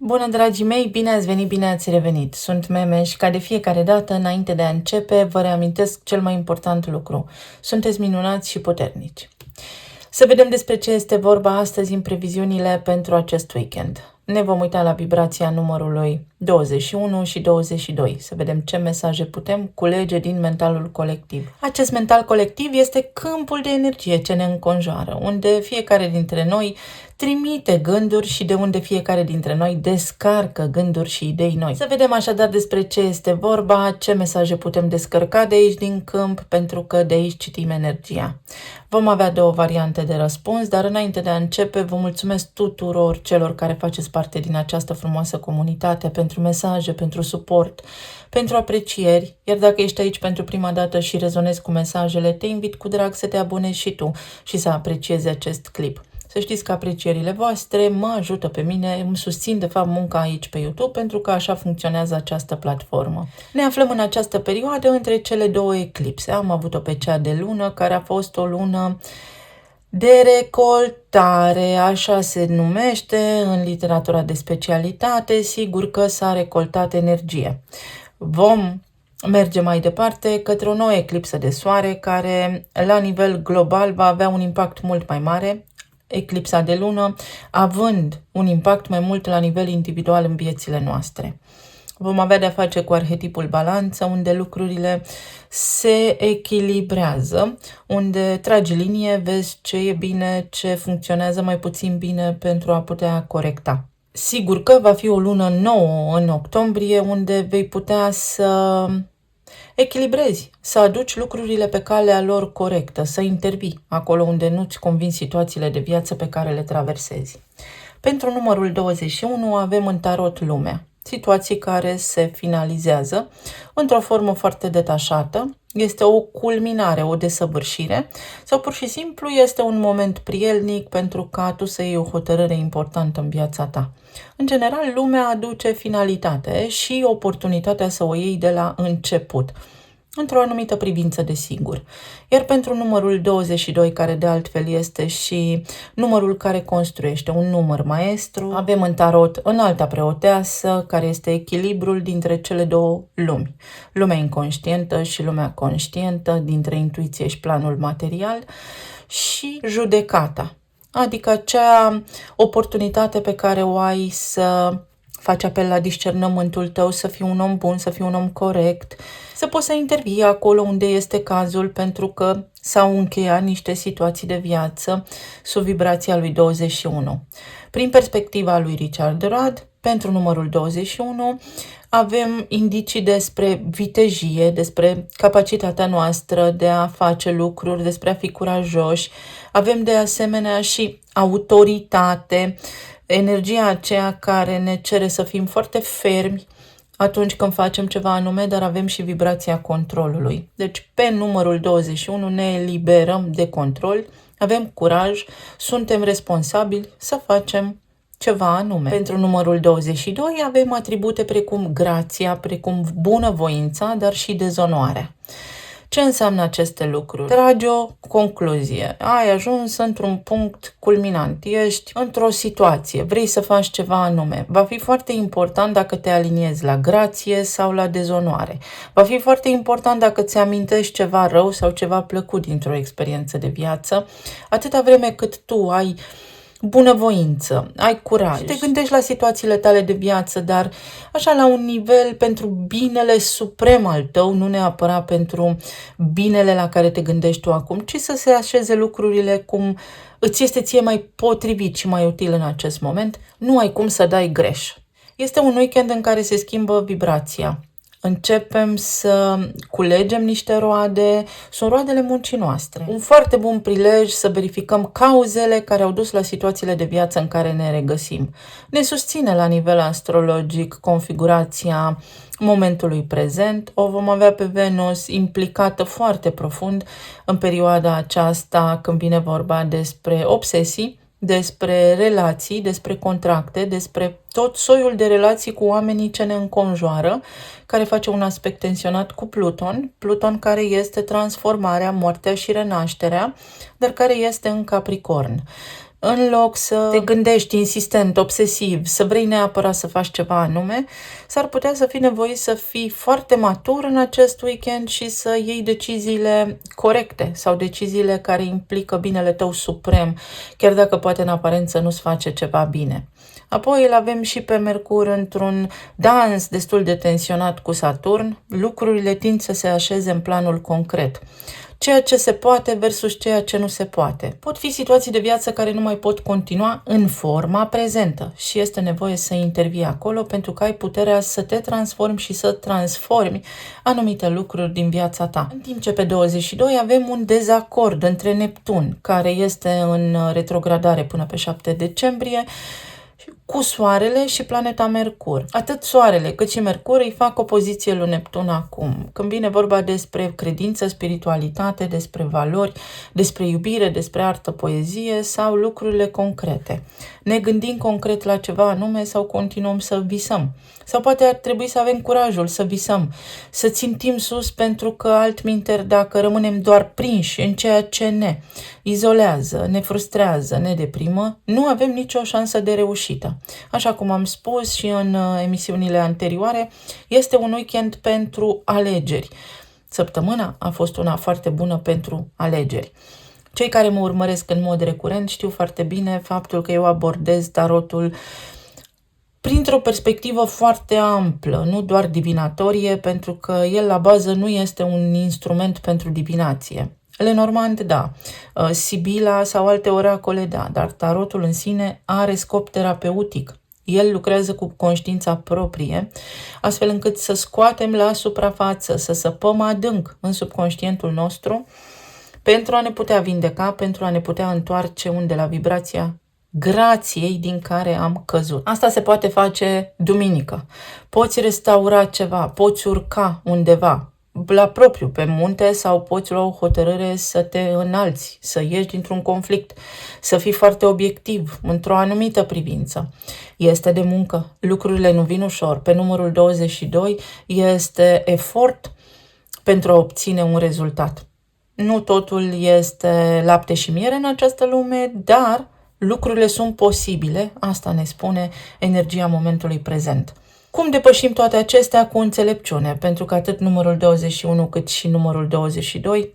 Bună, dragii mei! Bine ați venit, bine ați revenit! Sunt Meme și ca de fiecare dată, înainte de a începe, vă reamintesc cel mai important lucru. Sunteți minunați și puternici. Să vedem despre ce este vorba astăzi în previziunile pentru acest weekend. Ne vom uita la vibrația numărului 21 și 22, să vedem ce mesaje putem culege din mentalul colectiv. Acest mental colectiv este câmpul de energie ce ne înconjoară, unde fiecare dintre noi trimite gânduri și de unde fiecare dintre noi descarcă gânduri și idei noi. Să vedem așadar despre ce este vorba, ce mesaje putem descărca de aici din câmp, pentru că de aici citim energia. Vom avea două variante de răspuns, dar înainte de a începe, vă mulțumesc tuturor celor care faceți parte din această frumoasă comunitate pentru mesaje, pentru suport, pentru aprecieri, iar dacă ești aici pentru prima dată și rezonezi cu mesajele, te invit cu drag să te abonezi și tu și să apreciezi acest clip. Să știți că aprecierile voastre mă ajută pe mine, îmi susțin de fapt munca aici pe YouTube, pentru că așa funcționează această platformă. Ne aflăm în această perioadă între cele două eclipse. Am avut-o pe cea de lună, care a fost o lună de recoltare, așa se numește în literatura de specialitate. Sigur că s-a recoltat energie. Vom merge mai departe către o nouă eclipsă de soare care la nivel global va avea un impact mult mai mare, eclipsa de lună având un impact mai mult la nivel individual în viețile noastre. Vom avea de-a face cu arhetipul balanță, unde lucrurile se echilibrează, unde tragi linie, vezi ce e bine, ce funcționează mai puțin bine pentru a putea corecta. Sigur că va fi o lună nouă în octombrie, unde vei putea să echilibrezi, să aduci lucrurile pe calea lor corectă, să intervii acolo unde nu-ți convin situațiile de viață pe care le traversezi. Pentru numărul 21 avem în tarot lumea, situații care se finalizează într-o formă foarte detașată, este o culminare, o desăvârșire sau pur și simplu este un moment prielnic pentru ca tu să iei o hotărâre importantă în viața ta. În general, lumea aduce finalitate și oportunitatea să o iei de la început, într-o anumită privință, desigur. Iar pentru numărul 22, care de altfel este și numărul care construiește, un număr maestru, avem în tarot înalta preoteasă, care este echilibrul dintre cele două lumi. Lumea inconștientă și lumea conștientă, dintre intuiție și planul material, și judecata, adică acea oportunitate pe care o ai să faci apel la discernământul tău, să fii un om bun, să fii un om corect, să poți să intervii acolo unde este cazul, pentru că s-au încheiat niște situații de viață sub vibrația lui 21. Prin perspectiva lui Richard Rudd, pentru numărul 21, avem indicii despre vitejie, despre capacitatea noastră de a face lucruri, despre a fi curajoși. Avem de asemenea și autoritate, energia aceea care ne cere să fim foarte fermi atunci când facem ceva anume, dar avem și vibrația controlului. Deci pe numărul 21 ne eliberăm de control, avem curaj, suntem responsabili să facem ceva anume. Pentru numărul 22 avem atribute precum grația, precum bunăvoința, dar și dezonoarea. Ce înseamnă aceste lucruri? Tragi o concluzie. Ai ajuns într-un punct culminant. Ești într-o situație. Vrei să faci ceva anume. Va fi foarte important dacă te aliniezi la grație sau la dezonoare. Va fi foarte important dacă ți amintești ceva rău sau ceva plăcut dintr-o experiență de viață, atâta vreme cât tu ai bunăvoință, ai curaj, te gândești la situațiile tale de viață, dar așa la un nivel pentru binele suprem al tău, nu neapărat pentru binele la care te gândești tu acum, ci să se așeze lucrurile cum îți este ție mai potrivit și mai util în acest moment. Nu ai cum să dai greș. Este un weekend în care se schimbă vibrația. Începem să culegem niște roade, sunt roadele muncii noastre. Un foarte bun prilej să verificăm cauzele care au dus la situațiile de viață în care ne regăsim. Ne susține la nivel astrologic configurația momentului prezent. O vom avea pe Venus implicată foarte profund în perioada aceasta când vine vorba despre obsesii, despre relații, despre contracte, despre tot soiul de relații cu oamenii ce ne înconjoară, care face un aspect tensionat cu Pluton, Pluton care este transformarea, moartea și renașterea, dar care este în Capricorn. în loc să te gândești insistent, obsesiv, să vrei neapărat să faci ceva anume, s-ar putea să fii nevoit să fii foarte matur în acest weekend și să iei deciziile corecte sau deciziile care implică binele tău suprem, chiar dacă poate în aparență nu-ți face ceva bine. Apoi îl avem și pe Mercur într-un dans destul de tensionat cu Saturn, lucrurile tind să se așeze în planul concret. Ceea ce se poate versus ceea ce nu se poate. Pot fi situații de viață care nu mai pot continua în forma prezentă și este nevoie să intervii acolo pentru că ai puterea să te transformi și să transformi anumite lucruri din viața ta. În timp ce pe 22 avem un dezacord între Neptun, care este în retrogradare până pe 7 decembrie, cu Soarele și planeta Mercur. Atât Soarele cât și Mercur îi fac opoziție lui Neptun acum. Când vine vorba despre credință, spiritualitate, despre valori, despre iubire, despre artă, poezie sau lucrurile concrete. Ne gândim concret la ceva anume sau continuăm să visăm. Sau poate ar trebui să avem curajul să visăm, să țintim sus pentru că altminteri dacă rămânem doar prinși în ceea ce ne izolează, ne frustrează, ne deprimă, nu avem nicio șansă de reușită. Așa cum am spus și în emisiunile anterioare, este un weekend pentru alegeri. Săptămâna a fost una foarte bună pentru alegeri. Cei care mă urmăresc în mod recurent știu foarte bine faptul că eu abordez tarotul printr-o perspectivă foarte amplă, nu doar divinatorie, pentru că el la bază nu este un instrument pentru divinație. Lenormand, da, Sibila sau alte oracole, da, dar tarotul în sine are scop terapeutic. El lucrează cu conștiința proprie, astfel încât să scoatem la suprafață, să săpăm adânc în subconștientul nostru, pentru a ne putea vindeca, pentru a ne putea întoarce unde la vibrația grației din care am căzut. Asta se poate face duminică. Poți restaura ceva, poți urca undeva, la propriu, pe munte, sau poți lua o hotărâre să te înalți, să ieși dintr-un conflict, să fii foarte obiectiv într-o anumită privință. Este de muncă, lucrurile nu vin ușor. Pe numărul 22 este efort pentru a obține un rezultat. Nu totul este lapte și miere în această lume, dar lucrurile sunt posibile, asta ne spune energia momentului prezent. Cum depășim toate acestea cu înțelepciune? Pentru că atât numărul 21 cât și numărul 22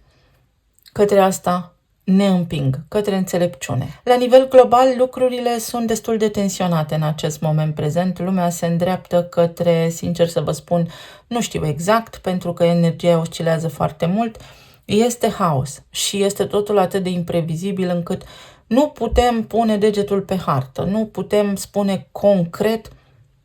către asta ne împing, către înțelepciune. La nivel global, lucrurile sunt destul de tensionate în acest moment prezent. Lumea se îndreaptă către, sincer să vă spun, nu știu exact, pentru că energia oscilează foarte mult. Este haos și este totul atât de imprevizibil încât nu putem pune degetul pe hartă, nu putem spune concret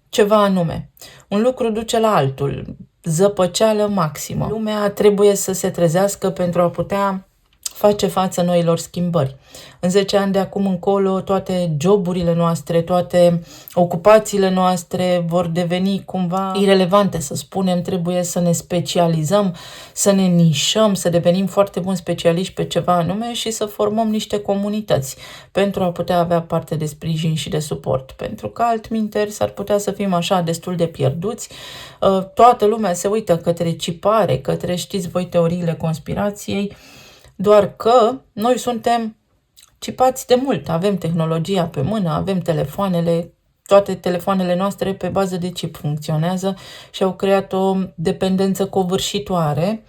ceva anume. Un lucru duce la altul, zăpăceală maximă. Lumea trebuie să se trezească pentru a putea face față noilor schimbări. În 10 ani de acum încolo, toate joburile noastre, toate ocupațiile noastre vor deveni cumva irelevante, să spunem. Trebuie să ne specializăm, să ne nișăm, să devenim foarte buni specialiști pe ceva anume și să formăm niște comunități pentru a putea avea parte de sprijin și de suport. Pentru că altminteri s-ar putea să fim așa destul de pierduți. Toată lumea se uită către cipare, către, știți voi, teoriile conspirației, doar că noi suntem cipați de mult. Avem tehnologia pe mână, avem telefoanele, toate telefoanele noastre pe bază de chip funcționează și au creat o dependență covârșitoare.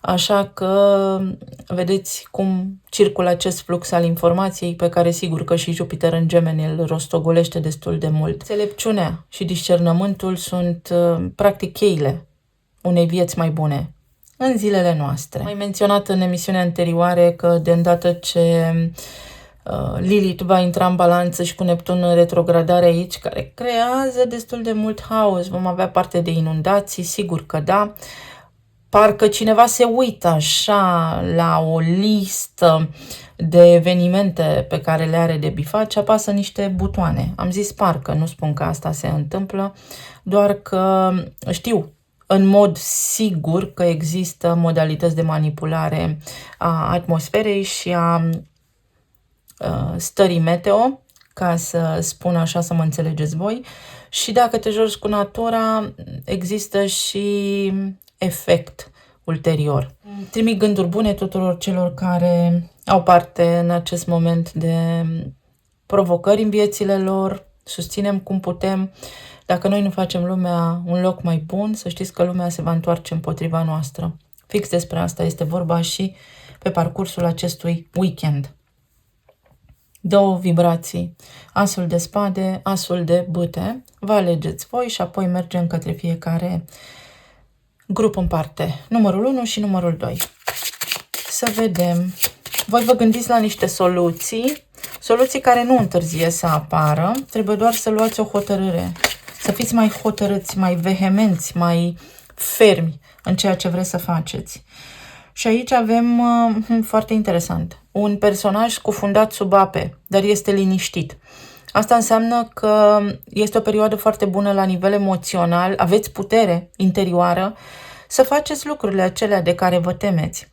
Așa că vedeți cum circulă acest flux al informației pe care sigur că și Jupiter în Gemeni îl rostogolește destul de mult. Înțelepciunea și discernământul sunt practic cheile unei vieți mai bune în zilele noastre. Am mai menționat în emisiunea anterioare că de îndată ce Lilith va intra în balanță și cu Neptun în retrogradare aici, care creează destul de mult haos, vom avea parte de inundații, sigur că da. Parcă cineva se uită așa la o listă de evenimente pe care le are de bifat și apasă niște butoane. Am zis parcă, nu spun că asta se întâmplă, doar că știu în mod sigur că există modalități de manipulare a atmosferei și a stării meteo, ca să spun așa, să mă înțelegeți voi. Și dacă te joci cu natura, există și efect ulterior. Trimit gânduri bune tuturor celor care au parte în acest moment de provocări în viețile lor, susținem cum putem. Dacă noi nu facem lumea un loc mai bun, să știți că lumea se va întoarce împotriva noastră. Fix despre asta este vorba și pe parcursul acestui weekend. Două vibrații, asul de spade, asul de bâte, vă alegeți voi și apoi mergem către fiecare grup în parte, numărul 1 și numărul 2. Să vedem, voi vă gândiți la niște soluții care nu întârzie să apară, trebuie doar să luați o hotărâre, să fiți mai hotărâți, mai vehemenți, mai fermi în ceea ce vreți să faceți. Și aici avem, foarte interesant, un personaj cufundat sub ape, dar este liniștit. Asta înseamnă că este o perioadă foarte bună la nivel emoțional, aveți putere interioară să faceți lucrurile acelea de care vă temeți.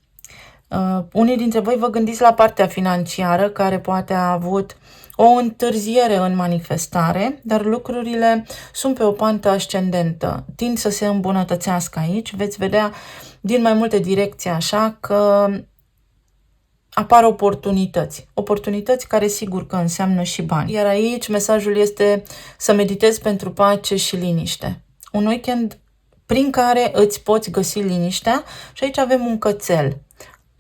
Unii dintre voi vă gândiți la partea financiară, care poate a avut o întârziere în manifestare, dar lucrurile sunt pe o pantă ascendentă, tind să se îmbunătățească aici, veți vedea din mai multe direcții așa că apar oportunități care sigur că înseamnă și bani. Iar aici mesajul este să meditezi pentru pace și liniște. Un weekend prin care îți poți găsi liniștea și aici avem un cățel.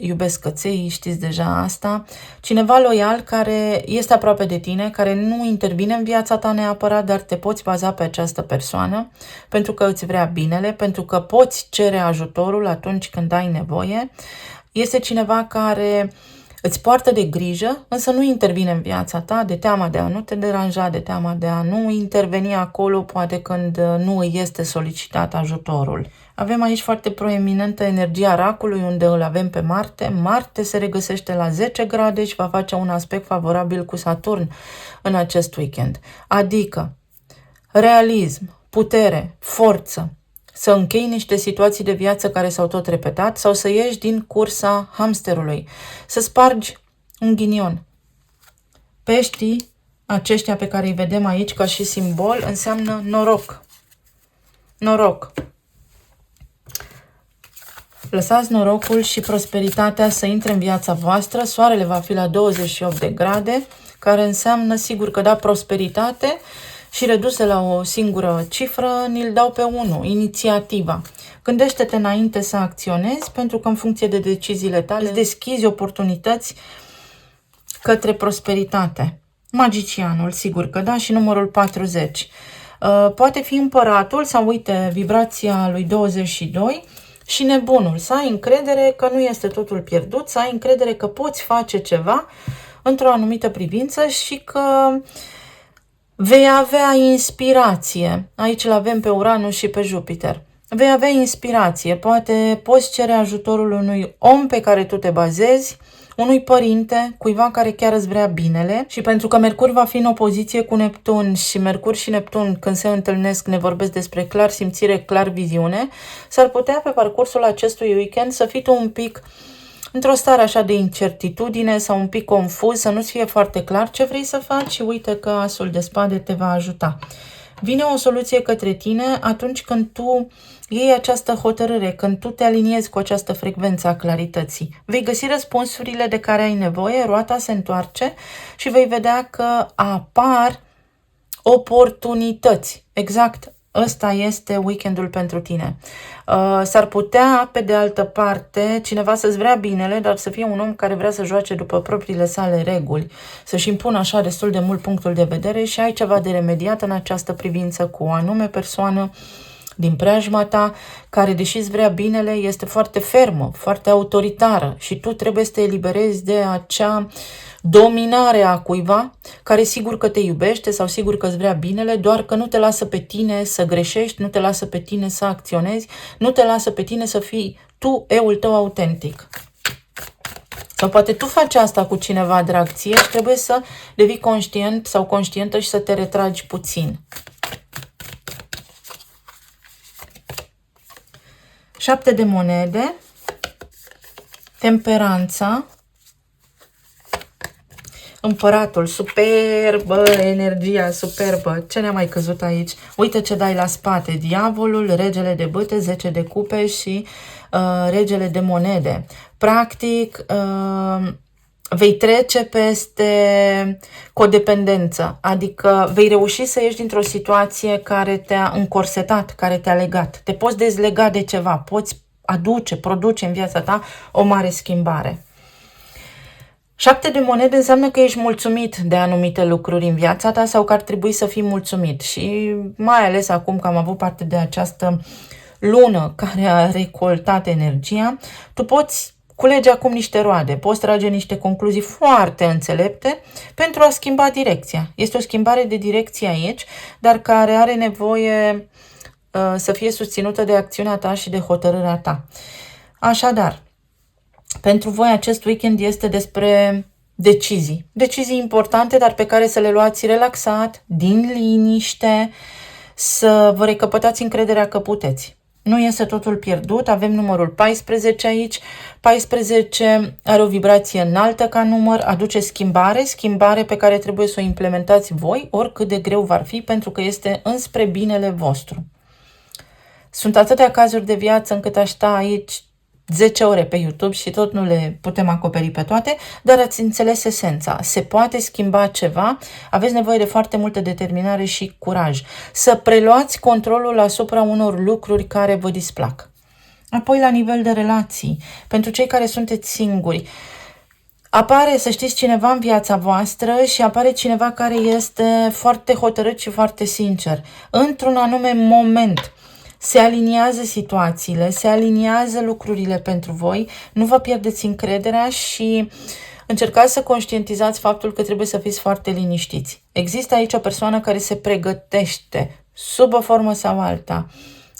Iubesc căței, știți deja asta. Cineva loial care este aproape de tine, care nu intervine în viața ta neapărat, dar te poți baza pe această persoană pentru că îți vrea binele, pentru că poți cere ajutorul atunci când ai nevoie. Este cineva care îți poartă de grijă, însă nu intervine în viața ta de teama de a nu te deranja, de teama de a nu interveni acolo, poate când nu îi este solicitat ajutorul. Avem aici foarte proeminentă energia racului, unde îl avem pe Marte. Marte se regăsește la 10 grade și va face un aspect favorabil cu Saturn în acest weekend. Adică realism, putere, forță, să închei niște situații de viață care s-au tot repetat sau să ieși din cursa hamsterului, să spargi un ghinion. Peștii, aceștia pe care îi vedem aici ca și simbol, înseamnă noroc. Noroc. Lăsați norocul și prosperitatea să intre în viața voastră. Soarele va fi la 28 de grade, care înseamnă sigur că da prosperitate și reduse la o singură cifră, ni-l dau pe 1, inițiativa. Gândește-te înainte să acționezi, pentru că în funcție de deciziile tale îți deschizi oportunități către prosperitate. Magicianul, sigur că da, și numărul 40. Poate fi împăratul sau, uite, vibrația lui 22 și nebunul. Să ai încredere că nu este totul pierdut, să ai încredere că poți face ceva într-o anumită privință și că vei avea inspirație. Aici îl avem pe Uranus și pe Jupiter. Vei avea inspirație. Poate poți cere ajutorul unui om pe care tu te bazezi, unui părinte, cuiva care chiar îți vrea binele. Și pentru că Mercur va fi în opoziție cu Neptun și Mercur și Neptun când se întâlnesc ne vorbesc despre clar simțire, clar viziune, s-ar putea pe parcursul acestui weekend să fii tu un pic într-o stare așa de incertitudine sau un pic confuz, să nu-ți fie foarte clar ce vrei să faci și uite că asul de spade te va ajuta. Vine o soluție către tine atunci când tu iei această hotărâre, când tu te aliniezi cu această frecvență a clarității. Vei găsi răspunsurile de care ai nevoie, roata se întoarce și vei vedea că apar oportunități. Exact. Ăsta este weekendul pentru tine. S-ar putea, pe de altă parte, cineva să-ți vrea binele, dar să fie un om care vrea să joace după propriile sale reguli, să-și impună așa destul de mult punctul de vedere și ai ceva de remediat în această privință cu o anume persoană din preajma ta, care, deși îți vrea binele, este foarte fermă, foarte autoritară și tu trebuie să te eliberezi de acea dominare a cuiva care sigur că te iubește sau sigur că îți vrea binele, doar că nu te lasă pe tine să greșești, nu te lasă pe tine să acționezi, nu te lasă pe tine să fii tu eul tău autentic. Sau poate tu faci asta cu cineva drag ție și trebuie să devii conștient sau conștientă și să te retragi puțin. 7 de monede, temperanța, împăratul, superbă, energia superbă. Ce ne-a mai căzut aici? Uite ce dai la spate, diavolul, regele de bâte, 10 de cupe și regele de monede. Practic, vei trece peste codependență, adică vei reuși să ieși dintr-o situație care te-a încorsetat, care te-a legat. Te poți dezlega de ceva, poți produce în viața ta o mare schimbare. 7 de monede înseamnă că ești mulțumit de anumite lucruri în viața ta sau că ar trebui să fii mulțumit. Și mai ales acum că am avut parte de această lună care a recoltat energia, tu poți culege acum niște roade, poți trage niște concluzii foarte înțelepte pentru a schimba direcția. Este o schimbare de direcție aici, dar care are nevoie să fie susținută de acțiunea ta și de hotărârea ta. Așadar, pentru voi acest weekend este despre decizii. Decizii importante, dar pe care să le luați relaxat, din liniște, să vă recăpătați încrederea că puteți. Nu este totul pierdut, avem numărul 14 aici. 14 are o vibrație înaltă ca număr, aduce schimbare pe care trebuie să o implementați voi, oricât de greu va fi, pentru că este înspre binele vostru. Sunt atâtea cazuri de viață încât aș sta aici 10 ore pe YouTube și tot nu le putem acoperi pe toate, dar ați înțeles esența. Se poate schimba ceva, aveți nevoie de foarte multă determinare și curaj. Să preluați controlul asupra unor lucruri care vă displac. Apoi, la nivel de relații, pentru cei care sunteți singuri, apare, să știți, cineva în viața voastră și apare cineva care este foarte hotărât și foarte sincer. Într-un anume moment, se aliniază situațiile, se aliniază lucrurile pentru voi, nu vă pierdeți încrederea și încercați să conștientizați faptul că trebuie să fiți foarte liniștiți. Există aici o persoană care se pregătește, sub o formă sau alta,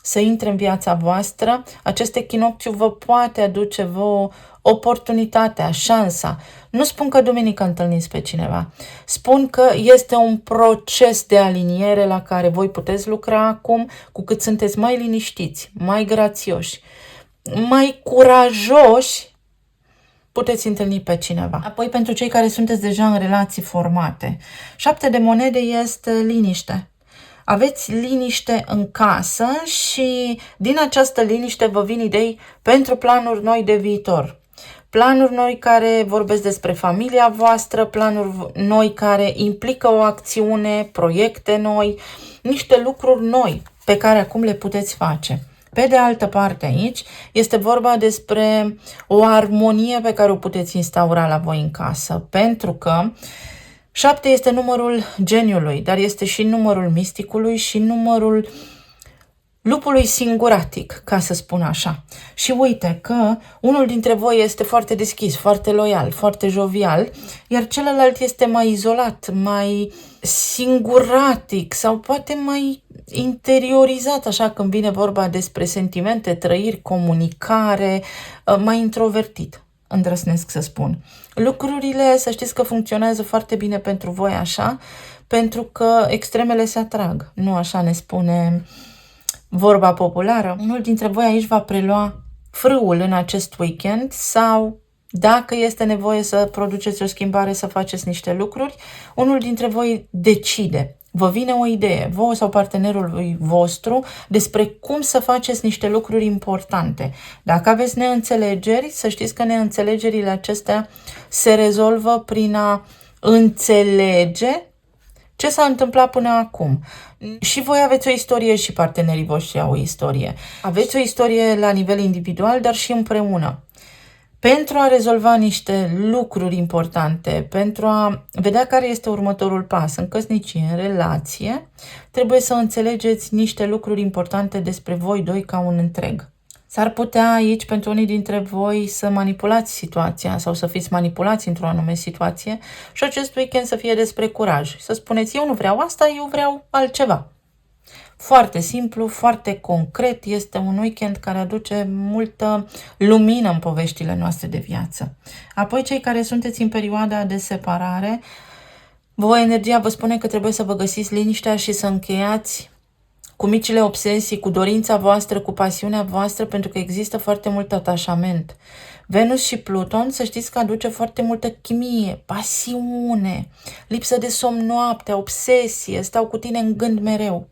să intre în viața voastră. Acest echinocțiu vă poate aduce vouă oportunitatea, șansa. Nu spun că duminică întâlniți pe cineva. Spun că este un proces de aliniere la care voi puteți lucra acum, cu cât sunteți mai liniștiți, mai grațioși, mai curajoși, puteți întâlni pe cineva. Apoi, pentru cei care sunteți deja în relații formate, 7 de monede este liniște. Aveți liniște în casă și din această liniște vă vin idei pentru planuri noi de viitor. Planuri noi care vorbesc despre familia voastră, planuri noi care implică o acțiune, proiecte noi, niște lucruri noi pe care acum le puteți face. Pe de altă parte aici este vorba despre o armonie pe care o puteți instaura la voi în casă, pentru că 7 este numărul geniului, dar este și numărul misticului și numărul lupului singuratic, ca să spun așa. Și uite că unul dintre voi este foarte deschis, foarte loial, foarte jovial, iar celălalt este mai izolat, mai singuratic sau poate mai interiorizat, așa când vine vorba despre sentimente, trăiri, comunicare, mai introvertit, îndrăznesc să spun. Lucrurile, să știți că funcționează foarte bine pentru voi așa, pentru că extremele se atrag. Nu așa ne spune vorba populară. Unul dintre voi aici va prelua frâul în acest weekend sau, dacă este nevoie să produceți o schimbare, să faceți niște lucruri, unul dintre voi decide. Vă vine o idee, vouă sau partenerului vostru, despre cum să faceți niște lucruri importante. Dacă aveți neînțelegeri, să știți că neînțelegerile acestea se rezolvă prin a înțelege ce s-a întâmplat până acum. Și voi aveți o istorie și partenerii voștri au o istorie. Aveți o istorie la nivel individual, dar și împreună. Pentru a rezolva niște lucruri importante, pentru a vedea care este următorul pas în căsnicie, în relație, trebuie să înțelegeți niște lucruri importante despre voi doi ca un întreg. S-ar putea aici, pentru unii dintre voi, să manipulați situația sau să fiți manipulați într-o anume situație și acest weekend să fie despre curaj. Să spuneți, eu nu vreau asta, eu vreau altceva. Foarte simplu, foarte concret, este un weekend care aduce multă lumină în poveștile noastre de viață. Apoi, cei care sunteți în perioada de separare, voi energia vă spune că trebuie să vă găsiți liniștea și să încheiați cu micile obsesii, cu dorința voastră, cu pasiunea voastră, pentru că există foarte mult atașament. Venus și Pluton, să știți că aduce foarte multă chimie, pasiune, lipsă de somn noaptea, obsesie, stau cu tine în gând mereu.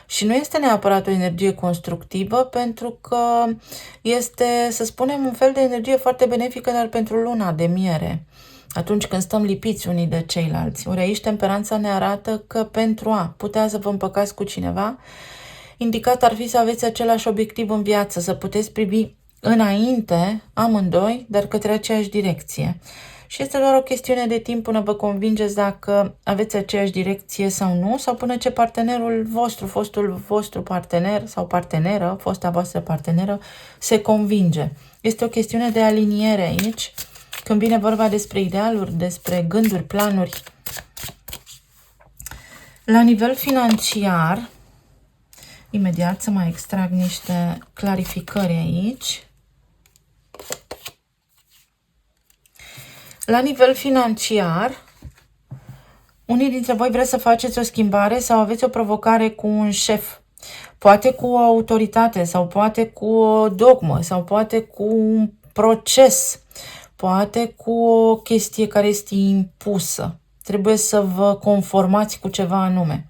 Și nu este neapărat o energie constructivă, pentru că este, să spunem, un fel de energie foarte benefică, dar pentru luna de miere. atunci când stăm lipiți unii de ceilalți. Ori aici temperanța ne arată că pentru a putea să vă împăcați cu cineva, indicat ar fi să aveți același obiectiv în viață, să puteți privi înainte, amândoi, dar către aceeași direcție. Și este doar o chestiune de timp până vă convingeți dacă aveți aceeași direcție sau nu, sau până ce partenerul vostru, fostul vostru partener sau parteneră, fosta voastră parteneră, se convinge. Este o chestiune de aliniere aici, când vine vorba despre idealuri, despre gânduri, planuri. La nivel financiar, imediat să mai extrag niște clarificări aici. La nivel financiar, unii dintre voi vreți să faceți o schimbare sau aveți o provocare cu un șef. Poate cu o autoritate sau poate cu o dogmă sau poate cu un proces. Poate cu o chestie care este impusă. Trebuie să vă conformați cu ceva anume.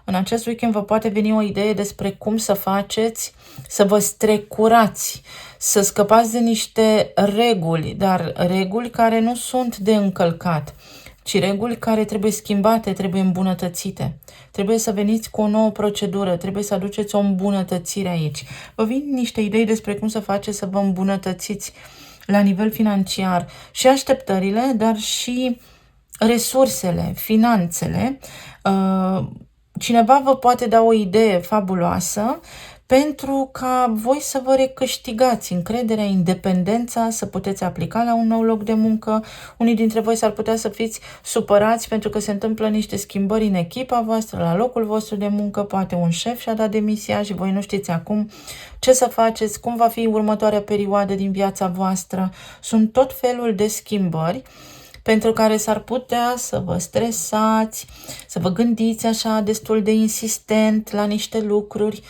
În acest weekend vă poate veni o idee despre cum să faceți, să vă strecurați, să scăpați de niște reguli, dar reguli care nu sunt de încălcat, ci reguli care trebuie schimbate, trebuie îmbunătățite. Trebuie să veniți cu o nouă procedură, trebuie să aduceți o îmbunătățire aici. Vă vin niște idei despre cum să faceți să vă îmbunătățiți la nivel financiar și așteptările, dar și resursele, finanțele. Cineva vă poate da o idee fabuloasă pentru ca voi să vă recâștigați încrederea, independența, să puteți aplica la un nou loc de muncă. Unii dintre voi s-ar putea să fiți supărați pentru că se întâmplă niște schimbări în echipa voastră, la locul vostru de muncă, poate un șef și-a dat demisia și voi nu știți acum ce să faceți, cum va fi următoarea perioadă din viața voastră. Sunt tot felul de schimbări pentru care s-ar putea să vă stresați, să vă gândiți așa destul de insistent la niște lucruri.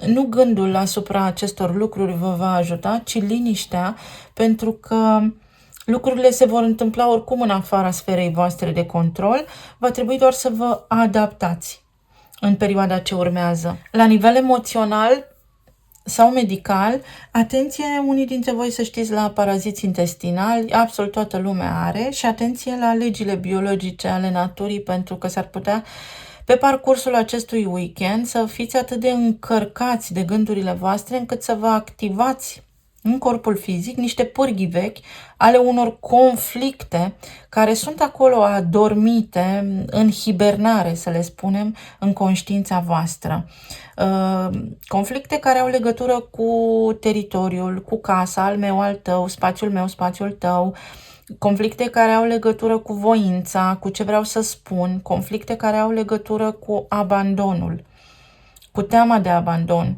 Nu gândul asupra acestor lucruri vă va ajuta, ci liniștea, pentru că lucrurile se vor întâmpla oricum în afara sferei voastre de control. Va trebui doar să vă adaptați în perioada ce urmează. La nivel emoțional sau medical, atenție, unii dintre voi să știți la paraziți intestinali, absolut toată lumea are, și atenție la legile biologice ale naturii, pentru că s-ar putea pe parcursul acestui weekend să fiți atât de încărcați de gândurile voastre încât să vă activați în corpul fizic niște pârghii vechi ale unor conflicte care sunt acolo adormite, în hibernare, să le spunem, în conștiința voastră. Conflicte care au legătură cu teritoriul, cu casa, al meu, al tău, spațiul meu, spațiul tău, conflicte care au legătură cu voința, cu ce vreau să spun, conflicte care au legătură cu abandonul, cu teama de abandon.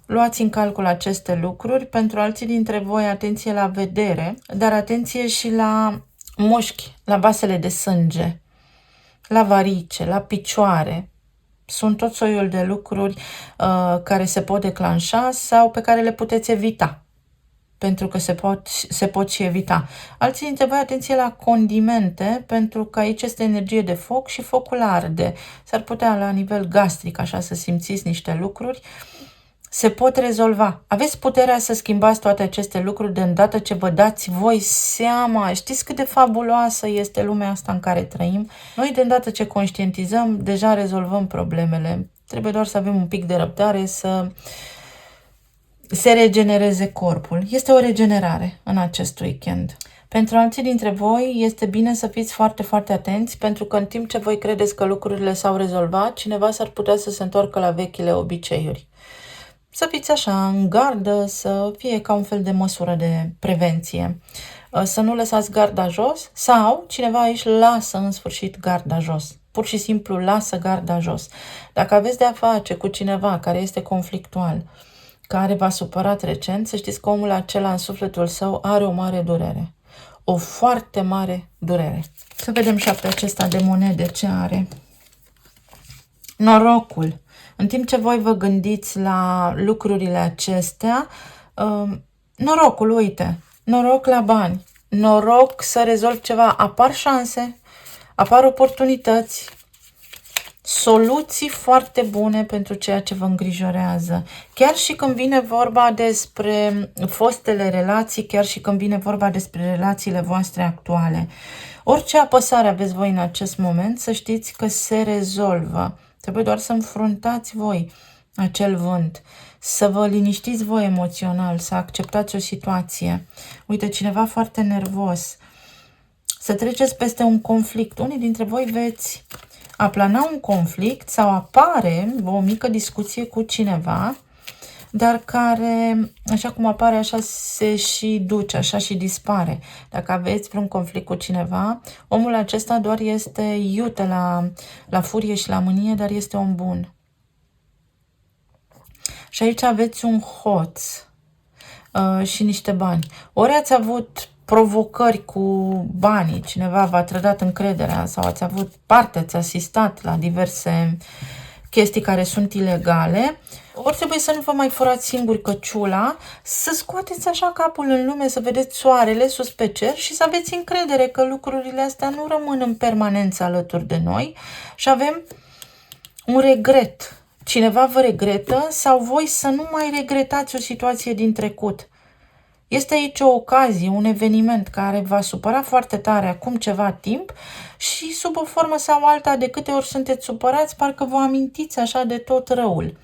Luați în calcul aceste lucruri. Pentru alții dintre voi, atenție la vedere, dar atenție și la mușchi, la vasele de sânge, la varice, la picioare. Sunt tot soiul de lucruri care se pot declanșa sau pe care le puteți evita, pentru că se pot și evita. Alții dintre voi, atenție la condimente, pentru că aici este energie de foc și focul arde. S-ar putea la nivel gastric așa să simțiți niște lucruri. Se pot rezolva. Aveți puterea să schimbați toate aceste lucruri de îndată ce vă dați voi seama. Știți cât de fabuloasă este lumea asta în care trăim? Noi de îndată ce conștientizăm, deja rezolvăm problemele. Trebuie doar să avem un pic de răbdare, să se regenereze corpul. Este o regenerare în acest weekend. Pentru alții dintre voi este bine să fiți foarte, foarte atenți, pentru că în timp ce voi credeți că lucrurile s-au rezolvat, cineva s-ar putea să se întoarcă la vechile obiceiuri. Să fiți așa, în gardă, să fie ca un fel de măsură de prevenție. Să nu lăsați garda jos sau cineva aici lasă în sfârșit garda jos. Pur și simplu lasă garda jos. Dacă aveți de a face cu cineva care este conflictual, care v-a supărat recent, să știți că omul acela în sufletul său are o mare durere. O foarte mare durere. Să vedem șaptea acesta de monede ce are. Norocul. În timp ce voi vă gândiți la lucrurile acestea, norocul, uite, noroc la bani, noroc să rezolvi ceva, apar șanse, apar oportunități, soluții foarte bune pentru ceea ce vă îngrijorează. Chiar și când vine vorba despre fostele relații, chiar și când vine vorba despre relațiile voastre actuale. Orice apăsare aveți voi în acest moment, să știți că se rezolvă. Trebuie doar să înfruntați voi acel vânt, să vă liniștiți voi emoțional, să acceptați o situație. Uite, cineva foarte nervos, să treceți peste un conflict. Unii dintre voi veți aplana un conflict sau apare o mică discuție cu cineva, dar care, așa cum apare, așa se și duce, așa și dispare. Dacă aveți vreun conflict cu cineva, omul acesta doar este iute la furie și la mânie, dar este om bun. Și aici aveți un hoț și niște bani. Ori ați avut provocări cu banii, cineva v-a trădat încrederea sau ați avut parte, ați asistat la diverse chestii care sunt ilegale, ori trebuie să nu vă mai furați singuri căciula, să scoateți așa capul în lume, să vedeți soarele sus pe cer și să aveți încredere că lucrurile astea nu rămân în permanență alături de noi și avem un regret. Cineva vă regretă sau voi să nu mai regretați o situație din trecut. Este aici o ocazie, un eveniment care va supăra foarte tare acum ceva timp și sub o formă sau alta, de câte ori sunteți supărați, parcă vă amintiți așa de tot răul.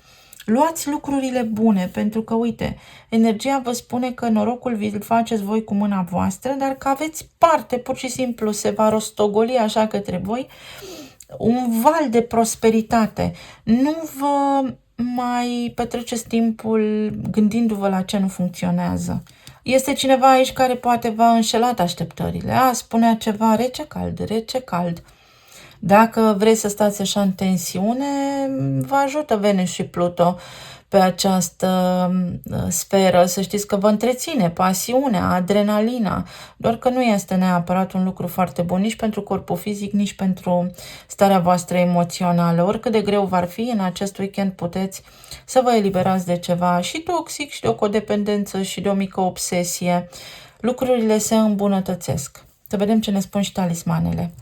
Luați lucrurile bune, pentru că, uite, energia vă spune că norocul vi-l faceți voi cu mâna voastră, dar că aveți parte, pur și simplu, se va rostogoli așa către voi un val de prosperitate. Nu vă mai petreceți timpul gândindu-vă la ce nu funcționează. Este cineva aici care poate v-a înșelat așteptările. Spunea ceva rece-cald, rece-cald. Dacă vreți să stați așa în tensiune, vă ajută Venus și Pluto pe această sferă. Să știți că vă întreține pasiunea, adrenalina, doar că nu este neapărat un lucru foarte bun nici pentru corpul fizic, nici pentru starea voastră emoțională. Oricât de greu v-ar fi, în acest weekend puteți să vă eliberați de ceva și toxic, și de o codependență, și de o mică obsesie. Lucrurile se îmbunătățesc. Să vedem ce ne spun și talismanele.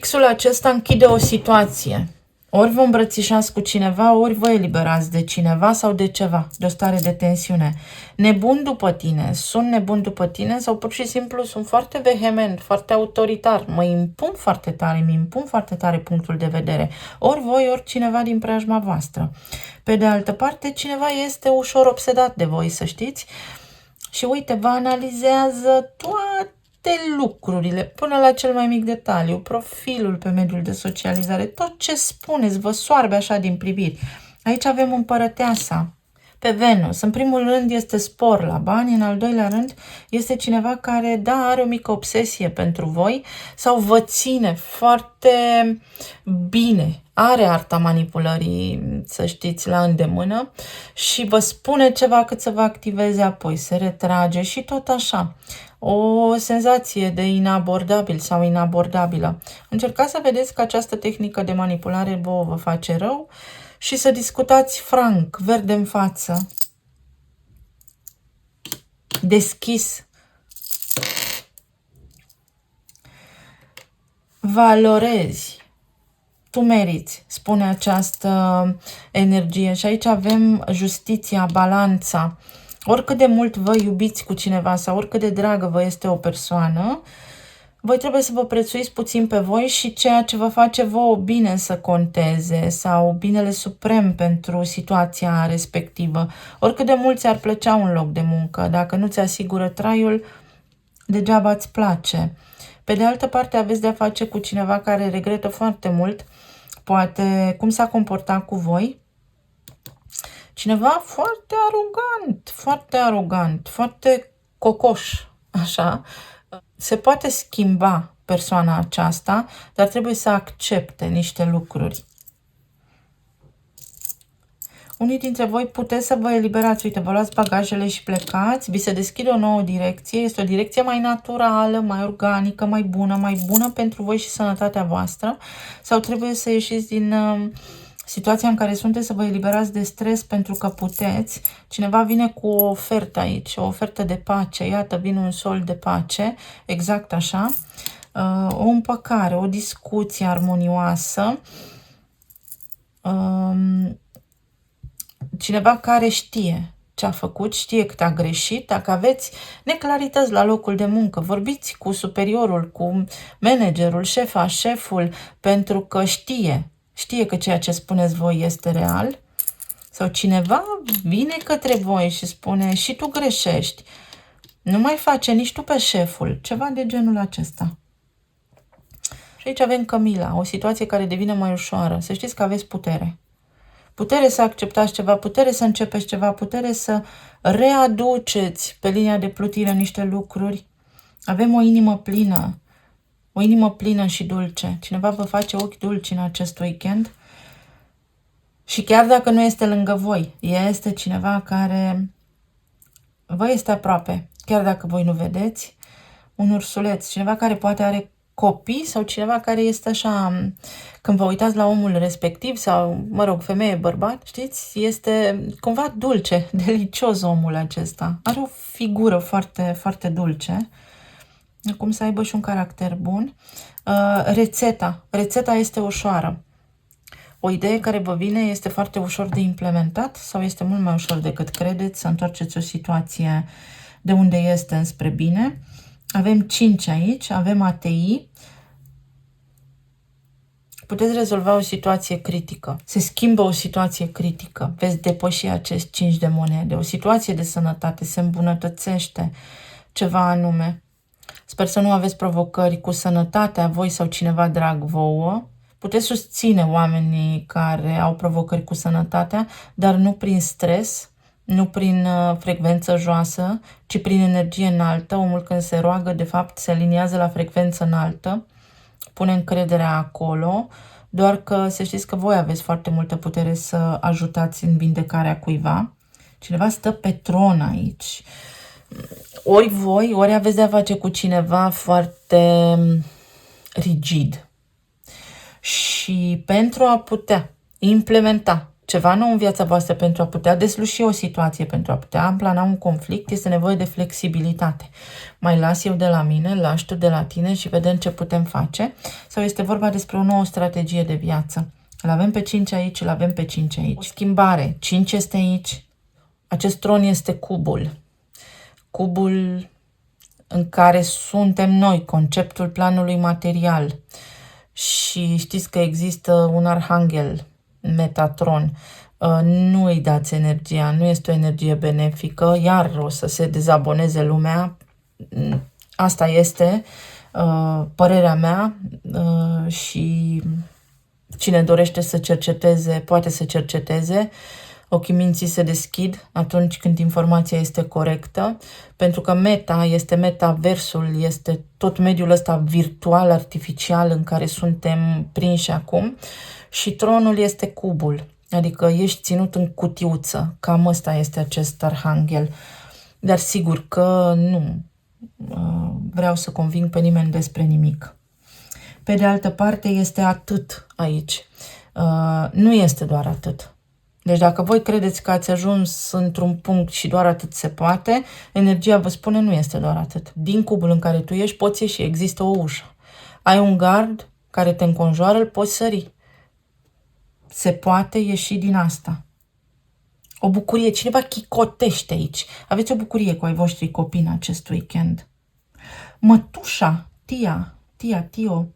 X-ul acesta închide o situație. Ori vă îmbrățișați cu cineva, ori vă eliberați de cineva sau de ceva, de o stare de tensiune. Nebun după tine, sunt nebun după tine sau pur și simplu sunt foarte vehement, foarte autoritar, mă impun foarte tare, îmi impun foarte tare punctul de vedere. Ori voi, ori cineva din preajma voastră. Pe de altă parte, cineva este ușor obsedat de voi, să știți, și uite, vă analizează toate lucrurile, până la cel mai mic detaliu, profilul pe mediul de socializare, tot ce spuneți, vă soarbe așa din priviri. Aici avem împărăteasa pe Venus. În primul rând este spor la bani, în al doilea rând este cineva care, da, are o mică obsesie pentru voi sau vă ține foarte bine, are arta manipulării, să știți, la îndemână și vă spune ceva cât să vă activeze, apoi se retrage și tot așa. O senzație de inabordabil sau inabordabilă. Încercați să vedeți că această tehnică de manipulare vă face rău și să discutați franc, verde în față, deschis. Valorezi. Tu meriți, spune această energie. Și aici avem justiția, balanța. Oricât de mult vă iubiți cu cineva sau oricât de dragă vă este o persoană, voi trebuie să vă prețuiți puțin pe voi și ceea ce vă face vouă bine să conteze sau binele suprem pentru situația respectivă. Oricât de mult ți-ar plăcea un loc de muncă, dacă nu ți asigură traiul, degeaba îți place. Pe de altă parte, aveți de-a face cu cineva care regretă foarte mult, poate cum s-a comportat cu voi. Cineva foarte arogant, foarte cocoș, așa. Se poate schimba persoana aceasta, dar trebuie să accepte niște lucruri. Unii dintre voi puteți să vă eliberați, uite, vă luați bagajele și plecați, vi se deschide o nouă direcție, este o direcție mai naturală, mai organică, mai bună pentru voi și sănătatea voastră, sau trebuie să ieșiți din situația în care sunteți să vă eliberați de stres pentru că puteți. Cineva vine cu o ofertă aici, o ofertă de pace. Iată, vine un sol de pace, exact așa. O împăcare, o discuție armonioasă. Cineva care știe ce a făcut, știe cât a greșit. Dacă aveți neclarități la locul de muncă, vorbiți cu superiorul, cu managerul, șeful, pentru că știe că ceea ce spuneți voi este real. Sau cineva vine către voi și spune și tu greșești, nu mai face nici tu pe șeful, ceva de genul acesta. Și aici avem Camila, o situație care devine mai ușoară. Să știți că aveți putere. Putere să acceptați ceva, putere să începeți ceva, putere să readuceți pe linia de plutire niște lucruri. Avem o inimă plină și dulce. Cineva vă face ochi dulci în acest weekend. Și chiar dacă nu este lângă voi, este cineva care vă este aproape, chiar dacă voi nu vedeți. Un ursuleț, cineva care poate are copii sau cineva care este așa, când vă uitați la omul respectiv sau, mă rog, femeie, bărbat, știți, este cumva dulce, delicios omul acesta. Are o figură foarte, foarte dulce, cum să aibă și un caracter bun. Rețeta este ușoară. O idee care vă vine este foarte ușor de implementat sau este mult mai ușor decât credeți să întoarceți o situație de unde este înspre bine. Avem 5 aici, avem ATI. Puteți rezolva o situație critică. Se schimbă o situație critică. Veți depăși acest 5 de monede. O situație de sănătate se îmbunătățește ceva anume. Sper să nu aveți provocări cu sănătatea, voi sau cineva drag vouă. Puteți susține oamenii care au provocări cu sănătatea, dar nu prin stres, nu prin frecvență joasă, ci prin energie înaltă. Omul când se roagă, de fapt, se aliniază la frecvență înaltă, pune încrederea acolo, doar că să știți că voi aveți foarte multă putere să ajutați în vindecarea cuiva. Cineva stă pe tron aici. Ori voi, ori aveți de-a face cu cineva foarte rigid. Și pentru a putea implementa ceva nou în viața voastră, pentru a putea desluși o situație, pentru a putea amplana un conflict, este nevoie de flexibilitate. Mai las eu de la mine, lași tu de la tine și vedem ce putem face. Sau este vorba despre o nouă strategie de viață. Îl avem pe 5 aici, îl avem pe 5 aici. O schimbare. 5 este aici. Acest tron este cubul. Cubul în care suntem noi, conceptul planului material. Și știți că există un arhanghel, Metatron. Nu îi dați energia, nu este o energie benefică, iar o să se dezaboneze lumea. Asta este părerea mea și cine dorește să cerceteze, poate să cerceteze. Ochii minții se deschid atunci când informația este corectă, pentru că meta este metaversul, este tot mediul ăsta virtual, artificial în care suntem prinși acum și tronul este cubul, adică ești ținut în cutiuță, cam ăsta este acest arhanghel. Dar sigur că nu vreau să conving pe nimeni despre nimic. Pe de altă parte este atât aici, nu este doar atât. Deci dacă voi credeți că ați ajuns într-un punct și doar atât se poate, energia vă spune nu este doar atât. Din cubul în care tu ești poți ieși, există o ușă. Ai un gard care te înconjoară, îl poți sări. Se poate ieși din asta. O bucurie, cineva chicotește aici. Aveți o bucurie cu ai voștri copii în acest weekend. Mătușa, Tio,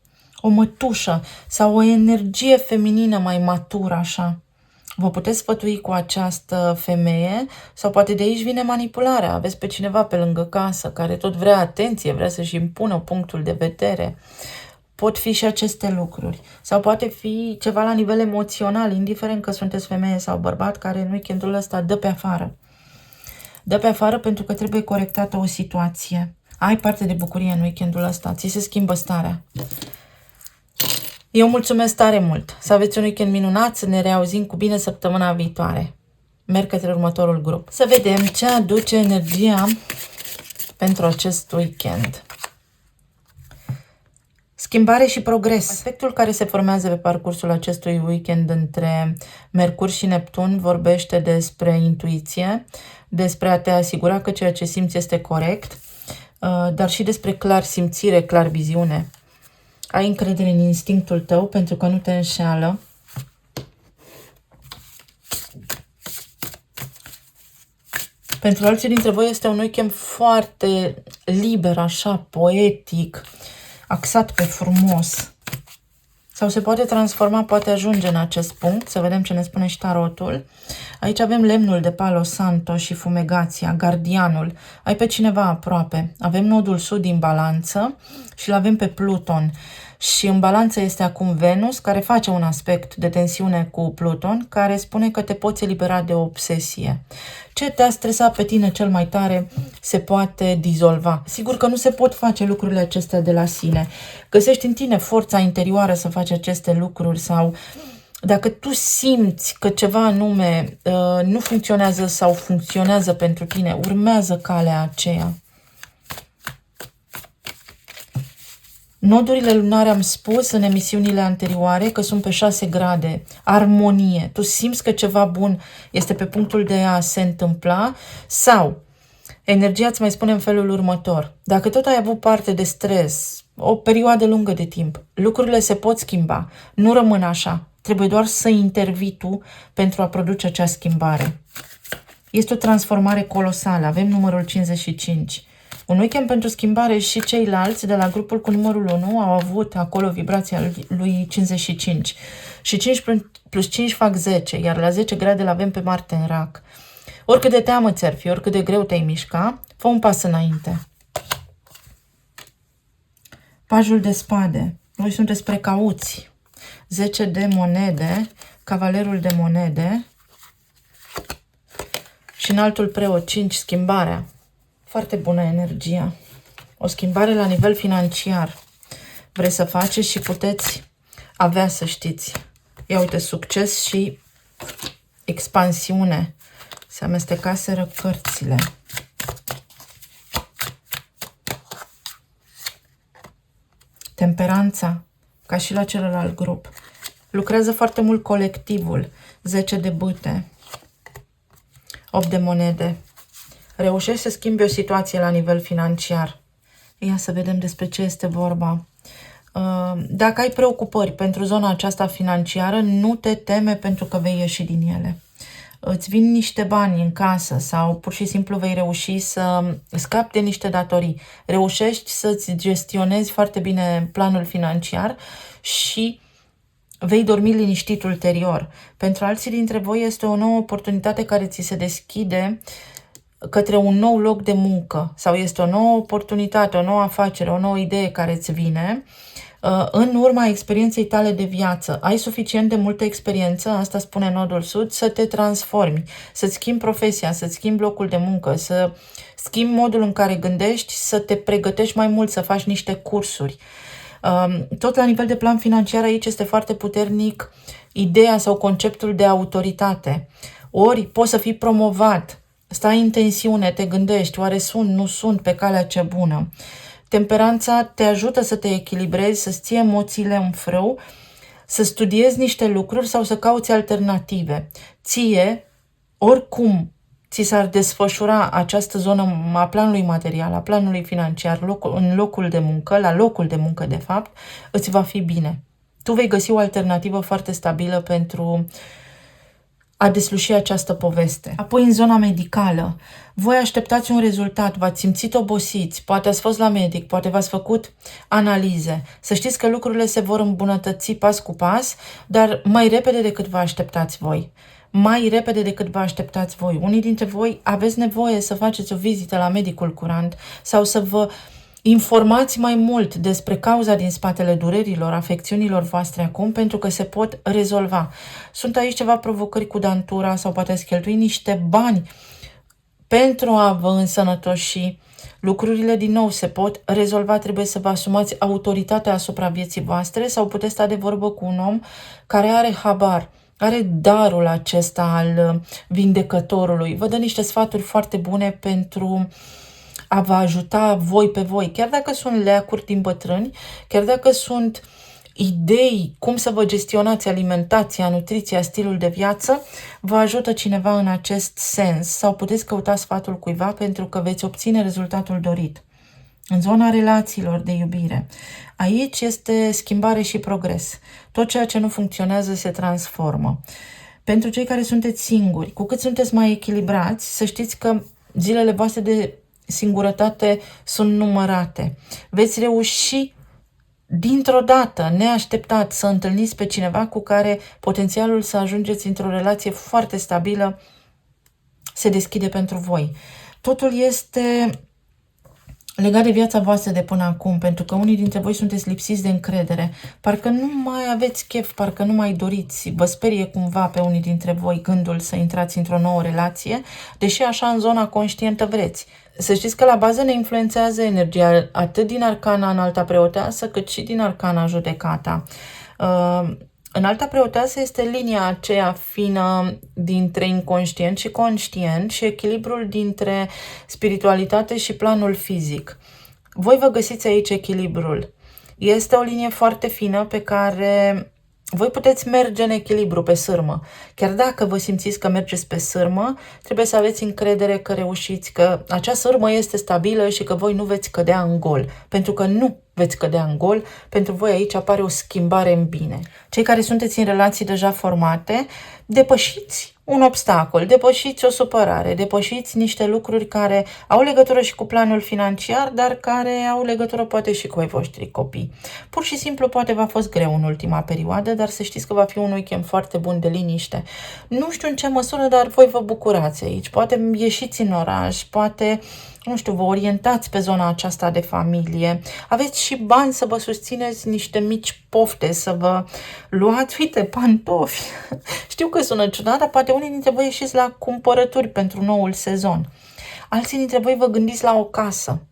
o mătușă sau o energie feminină mai matură așa. Vă puteți sfătui cu această femeie sau poate de aici vine manipularea. Aveți pe cineva pe lângă casă care tot vrea atenție, vrea să-și impună punctul de vedere. Pot fi și aceste lucruri. Sau poate fi ceva la nivel emoțional, indiferent că sunteți femeie sau bărbat, care în weekendul ăsta dă pe afară. Dă pe afară pentru că trebuie corectată o situație. Ai parte de bucurie în weekendul ăsta, ți se schimbă starea. Eu mulțumesc tare mult. Să aveți un weekend minunat, să ne reauzim cu bine săptămâna viitoare. Merg către următorul grup. Să vedem ce aduce energia pentru acest weekend. Schimbare și progres. Aspectul care se formează pe parcursul acestui weekend între Mercur și Neptun vorbește despre intuiție, despre a te asigura că ceea ce simți este corect, dar și despre clar simțire, clar viziune. Ai încredere în instinctul tău pentru că nu te înșeală. Pentru alții dintre voi este un weekend foarte liber, așa, poetic, axat pe frumos. Sau se poate transforma, poate ajunge în acest punct. Să vedem ce ne spune și tarotul. Aici avem lemnul de Palo Santo și fumegația, gardianul. Ai pe cineva aproape. Avem nodul sud din balanță și îl avem pe Pluton. Și în balanță este acum Venus, care face un aspect de tensiune cu Pluton, care spune că te poți elibera de o obsesie. Ce te-a stresat pe tine cel mai tare se poate dizolva. Sigur că nu se pot face lucrurile acestea de la sine. Găsești în tine forța interioară să faci aceste lucruri sau dacă tu simți că ceva anume nu funcționează sau funcționează pentru tine, urmează calea aceea. Nodurile lunare am spus în emisiunile anterioare că sunt pe 6 grade, armonie. Tu simți că ceva bun este pe punctul de a se întâmpla sau energia îți mai spune în felul următor. Dacă tot ai avut parte de stres, o perioadă lungă de timp, lucrurile se pot schimba, nu rămân așa. Trebuie doar să intervii tu pentru a produce acea schimbare. Este o transformare colosală. Avem numărul 55. Un weekend pentru schimbare și ceilalți de la grupul cu numărul 1 au avut acolo vibrația lui 55. Și 5 plus 5 fac 10, iar la 10 grade l-avem pe Marte în Rac. Oricât de teamă ți-ar fi, oricât de greu te-ai mișca, fă un pas înainte. Pajul de spade. Voi sunteți precauți. 10 de monede, cavalerul de monede și înaltul preot 5, schimbarea. Foarte bună energia. O schimbare la nivel financiar. Vreți să faceți și puteți avea, să știți. Ia uite, succes și expansiune. Se amestecaseră cărțile. Temperanța, ca și la celălalt grup. Lucrează foarte mult colectivul. 10 de bâte. 8 de monede. Reușești să schimbi o situație la nivel financiar. Ia să vedem despre ce este vorba. Dacă ai preocupări pentru zona aceasta financiară, nu te teme pentru că vei ieși din ele. Îți vin niște bani în casă sau pur și simplu vei reuși să scapi de niște datorii. Reușești să-ți gestionezi foarte bine planul financiar și vei dormi liniștit ulterior. Pentru alții dintre voi este o nouă oportunitate care ți se deschide către un nou loc de muncă sau este o nouă oportunitate, o nouă afacere, o nouă idee care îți vine în urma experienței tale de viață. Ai suficient de multă experiență, asta spune nodul sud, să te transformi, să-ți schimbi profesia, să-ți schimbi locul de muncă, să schimbi modul în care gândești, să te pregătești mai mult, să faci niște cursuri. Tot la nivel de plan financiar aici este foarte puternic ideea sau conceptul de autoritate. Ori poți să fii promovat, stai în tensiune, te gândești, oare sunt, nu sunt pe calea cea bună. Temperanța te ajută să te echilibrezi, să-ți ții emoțiile în frâu, să studiezi niște lucruri sau să cauți alternative. Ție, oricum ți s-ar desfășura această zonă a planului material, a planului financiar, în locul de muncă, la locul de muncă de fapt, îți va fi bine. Tu vei găsi o alternativă foarte stabilă pentru a desluși această poveste. Apoi în zona medicală, voi așteptați un rezultat, v-ați simțit obosiți, poate ați fost la medic, poate v-ați făcut analize. Să știți că lucrurile se vor îmbunătăți pas cu pas, dar mai repede decât vă așteptați voi. Mai repede decât vă așteptați voi. Unii dintre voi aveți nevoie să faceți o vizită la medicul curant sau să vă informați mai mult despre cauza din spatele durerilor, afecțiunilor voastre acum, pentru că se pot rezolva. Sunt aici ceva provocări cu dantura sau poate ați cheltui niște bani pentru a vă însănătoși. Lucrurile din nou se pot rezolva, trebuie să vă asumați autoritatea asupra vieții voastre sau puteți sta de vorbă cu un om care are habar, are darul acesta al vindecătorului. Vă dă niște sfaturi foarte bune pentru a vă ajuta voi pe voi, chiar dacă sunt leacuri din bătrâni, chiar dacă sunt idei cum să vă gestionați alimentația, nutriția, stilul de viață, vă ajută cineva în acest sens sau puteți căuta sfatul cuiva pentru că veți obține rezultatul dorit. În zona relațiilor de iubire, aici este schimbare și progres. Tot ceea ce nu funcționează se transformă. Pentru cei care sunteți singuri, cu cât sunteți mai echilibrați, să știți că zilele voastre de singurătate sunt numărate. Veți reuși dintr-o dată, neașteptat, să întâlniți pe cineva cu care potențialul să ajungeți într-o relație foarte stabilă se deschide pentru voi. Totul este legat de viața voastră de până acum, pentru că unii dintre voi sunteți lipsiți de încredere. Parcă nu mai aveți chef, parcă nu mai doriți, vă sperie cumva pe unii dintre voi gândul să intrați într-o nouă relație, deși așa în zona conștientă vreți. Să știți că la bază ne influențează energia atât din arcana Înalta Preoteasă, cât și din arcana Judecata. Înalta Preoteasă este linia aceea fină dintre inconștient și conștient și echilibrul dintre spiritualitate și planul fizic. Voi vă găsiți aici echilibrul. Este o linie foarte fină pe care voi puteți merge în echilibru pe sârmă. Chiar dacă vă simțiți că mergeți pe sârmă, trebuie să aveți încredere că reușiți, că acea sârmă este stabilă și că voi nu veți cădea în gol. Pentru că nu veți cădea în gol, pentru voi aici apare o schimbare în bine. Cei care sunteți în relații deja formate, depășiți un obstacol, depășiți o supărare, depășiți niște lucruri care au legătură și cu planul financiar, dar care au legătură poate și cu ai voștri copii. Pur și simplu poate v-a fost greu în ultima perioadă, dar să știți că va fi un weekend foarte bun de liniște. Nu știu în ce măsură, dar voi vă bucurați aici. Poate ieșiți în oraș, poate nu știu, vă orientați pe zona aceasta de familie, aveți și bani să vă susțineți niște mici pofte, să vă luați, uite, pantofi. Știu că sună ciudat, dar poate unii dintre voi ieșiți la cumpărături pentru noul sezon. Alții dintre voi vă gândiți la o casă.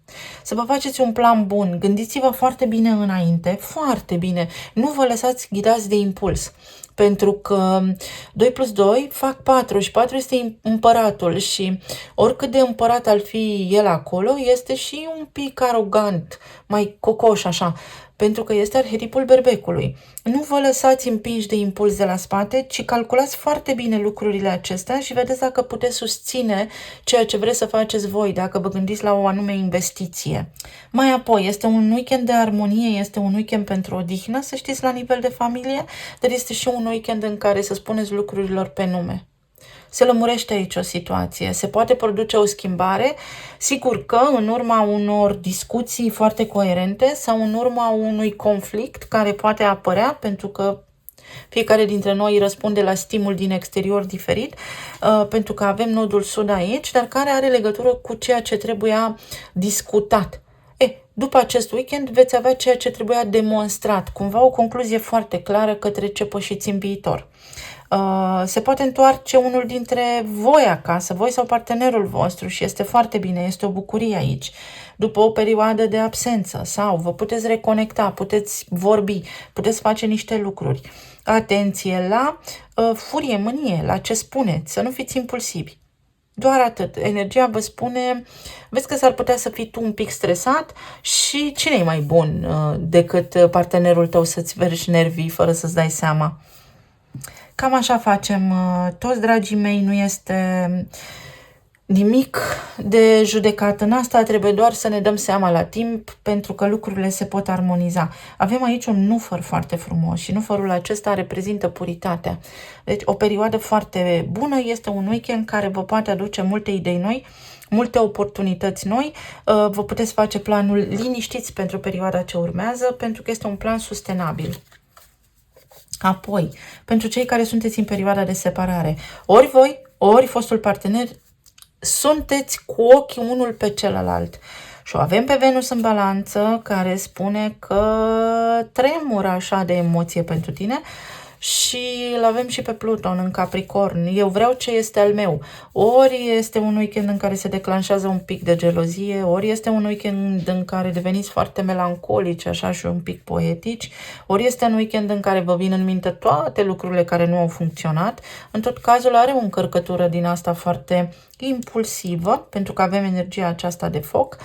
Să vă faceți un plan bun, gândiți-vă foarte bine înainte, foarte bine. Nu vă lăsați ghidați de impuls. Pentru că 2 plus 2 fac 4 și 4 este împăratul și oricât de împărat ar fi el acolo, este și un pic arogant, mai cocoș așa, pentru că este arhetipul berbecului. Nu vă lăsați împinși de impuls de la spate, ci calculați foarte bine lucrurile acestea și vedeți dacă puteți susține ceea ce vreți să faceți voi, dacă vă gândiți la o anume investiție. Mai apoi, este un weekend de armonie, este un weekend pentru odihnă, să știți, la nivel de familie, dar este și un weekend în care să spuneți lucrurilor pe nume. Se lămurește aici o situație, se poate produce o schimbare, sigur că în urma unor discuții foarte coerente sau în urma unui conflict care poate apărea, pentru că fiecare dintre noi răspunde la stimul din exterior diferit, pentru că avem nodul sud aici, dar care are legătură cu ceea ce trebuia discutat. După acest weekend veți avea ceea ce trebuia demonstrat, cumva o concluzie foarte clară către ce pășiți în viitor. Se poate întoarce unul dintre voi acasă, voi sau partenerul vostru și este foarte bine, este o bucurie aici. După o perioadă de absență sau vă puteți reconecta, puteți vorbi, puteți face niște lucruri. Atenție la furie, mânie, la ce spuneți, să nu fiți impulsivi. Doar atât. Energia vă spune, vezi că s-ar putea să fii tu un pic stresat și cine e mai bun decât partenerul tău să-ți vergi nervii fără să-ți dai seama. Cam așa facem toți, dragii mei, nu este nimic de judecat în asta, trebuie doar să ne dăm seama la timp pentru că lucrurile se pot armoniza. Avem aici un nufăr foarte frumos și nufărul acesta reprezintă puritatea. Deci o perioadă foarte bună, este un weekend care vă poate aduce multe idei noi, multe oportunități noi, vă puteți face planul liniștiți pentru perioada ce urmează pentru că este un plan sustenabil. Apoi, pentru cei care sunteți în perioada de separare, ori voi, ori fostul partener, sunteți cu ochii unul pe celălalt. Și o avem pe Venus în balanță, care spune că tremură așa de emoție pentru tine și îl avem și pe Pluton în Capricorn. Eu vreau ce este al meu. Ori este un weekend în care se declanșează un pic de gelozie, ori este un weekend în care deveniți foarte melancolici, așa, și un pic poetici, ori este un weekend în care vă vin în minte toate lucrurile care nu au funcționat. În tot cazul are o încărcătură din asta foarte impulsivă, pentru că avem energia aceasta de foc